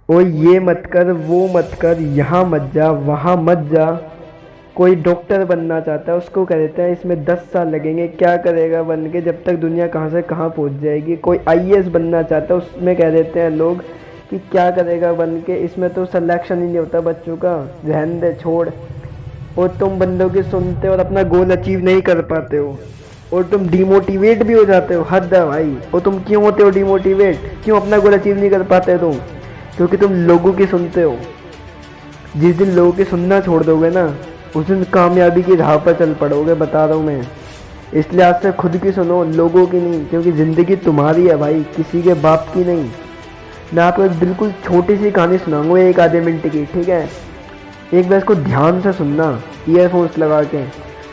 ओ ये मत कर, वो मत कर, यहाँ मत जा, वहाँ मत जा। कोई डॉक्टर बनना चाहता है उसको कह देते हैं इसमें 10 साल लगेंगे, क्या करेगा बन के, जब तक दुनिया कहाँ से कहाँ पहुँच जाएगी। कोई आईएएस बनना चाहता है उसमें कह देते हैं लोग कि क्या करेगा बन के, इसमें तो सिलेक्शन ही नहीं होता बच्चों का, रहने दे छोड़। और तुम बंदों की सुनते हो और अपना गोल अचीव नहीं कर पाते हो, और तुम डिमोटिवेट भी हो जाते हो। हद है भाई। और तुम क्यों होते हो डिमोटिवेट, क्यों अपना गोल अचीव नहीं कर पाते तुम? क्योंकि तुम लोगों की सुनते हो। जिस दिन लोगों की सुनना छोड़ दोगे ना, उस दिन कामयाबी की राह पर चल पड़ोगे, बता रहा हूँ मैं। इसलिए आज से खुद की सुनो, लोगों की नहीं, क्योंकि ज़िंदगी तुम्हारी है भाई, किसी के बाप की नहीं। मैं आपको एक बिल्कुल छोटी सी कहानी सुनाऊंगा, 1 आधे मिनट की, ठीक है? एक बार इसको ध्यान से सुनना, ईयरफोन्स लगा के,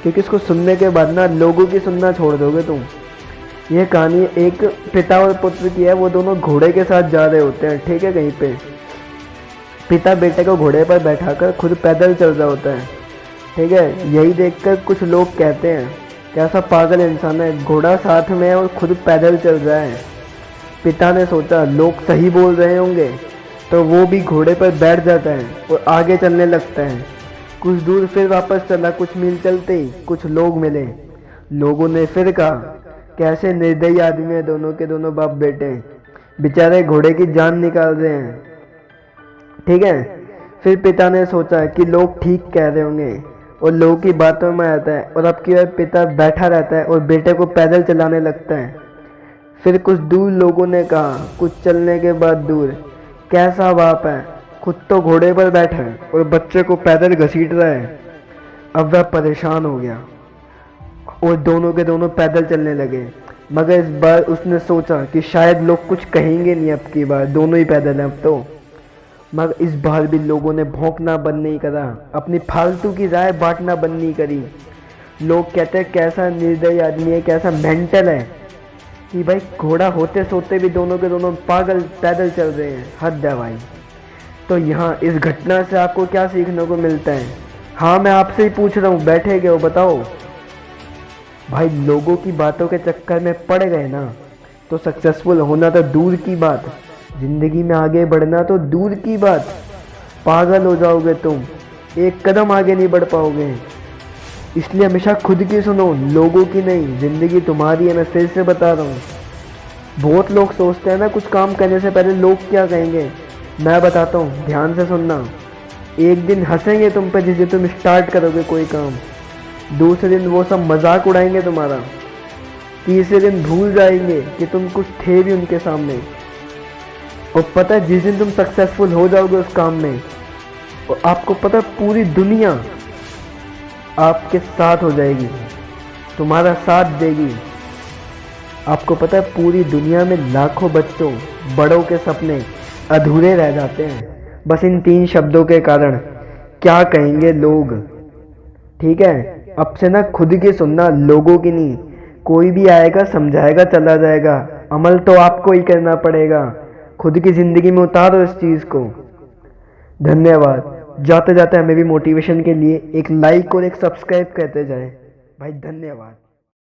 क्योंकि इसको सुनने के बाद ना लोगों की सुनना छोड़ दोगे तुम। यह कहानी एक पिता और पुत्र की है। वो दोनों घोड़े के साथ जा रहे होते हैं, ठीक है, कहीं पे। पिता बेटे को घोड़े पर बैठाकर खुद पैदल चल रहा होता है, ठीक है। यही देखकर कुछ लोग कहते हैं कैसा पागल इंसान है, घोड़ा साथ में है और खुद पैदल चल रहा है। पिता ने सोचा लोग सही बोल रहे होंगे, तो वो भी घोड़े पर बैठ जाता है और आगे चलने लगता है। कुछ दूर फिर वापस चला। कुछ मील चलते ही कुछ लोग मिले। लोगों ने फिर कहा कैसे निर्दयी आदमी है दोनों के दोनों बाप बेटे, बेचारे घोड़े की जान निकाल रहे हैं, ठीक है। फिर पिता ने सोचा कि लोग ठीक कह रहे होंगे और लोगों की बातों में आता है, और अब की बार पिता बैठा रहता है और बेटे को पैदल चलाने लगता है। फिर कुछ दूर लोगों ने कहा कुछ चलने के बाद दूर, कैसा बाप है, खुद तो घोड़े पर बैठा है और बच्चे को पैदल घसीट रहा है। अब वह परेशान हो गया और दोनों के दोनों पैदल चलने लगे। मगर इस बार उसने सोचा कि शायद लोग कुछ कहेंगे नहीं, अब की बार दोनों ही पैदल हैं अब तो। मगर इस बार भी लोगों ने भौंकना बंद नहीं करा, अपनी फालतू की राय बांटना बंद नहीं करी। लोग कहते हैं कैसा निर्दयी आदमी है, कैसा मेंटल है कि भाई घोड़ा होते सोते भी दोनों के दोनों पागल पैदल चल रहे हैं। हद है भाई। तो यहाँ इस घटना से आपको क्या सीखने को मिलता है? हाँ, मैं आपसे ही पूछ रहा हूँ, बैठे गए हो, बताओ भाई। लोगों की बातों के चक्कर में पड़ गए ना, तो सक्सेसफुल होना तो दूर की बात, जिंदगी में आगे बढ़ना तो दूर की बात, पागल हो जाओगे तुम, एक कदम आगे नहीं बढ़ पाओगे। इसलिए हमेशा खुद की सुनो, लोगों की नहीं। जिंदगी तुम्हारी है, मैं फिर से बता रहा हूँ। बहुत लोग सोचते हैं ना कुछ काम करने से पहले लोग क्या कहेंगे। मैं बताता हूँ, ध्यान से सुनना। एक दिन हंसेंगे तुम पे जिस दिन तुम स्टार्ट करोगे कोई काम, दूसरे दिन वो सब मजाक उड़ाएंगे तुम्हारा, तीसरे दिन भूल जाएंगे कि तुम कुछ थे भी उनके सामने। और पता है जिस दिन तुम सक्सेसफुल हो जाओगे उस काम में, और आपको पता है पूरी दुनिया आपके साथ हो जाएगी, तुम्हारा साथ देगी। आपको पता है पूरी दुनिया में लाखों बच्चों बड़ों के सपने अधूरे रह जाते हैं बस इन 3 शब्दों के कारण, क्या कहेंगे लोग। ठीक है, अब से ना खुद की सुनना, लोगों की नहीं। कोई भी आएगा समझाएगा चला जाएगा, अमल तो आपको ही करना पड़ेगा। खुद की ज़िंदगी में उतारो इस चीज़ को। धन्यवाद। जाते जाते हमें भी मोटिवेशन के लिए एक लाइक और एक सब्सक्राइब करते जाएं भाई। धन्यवाद।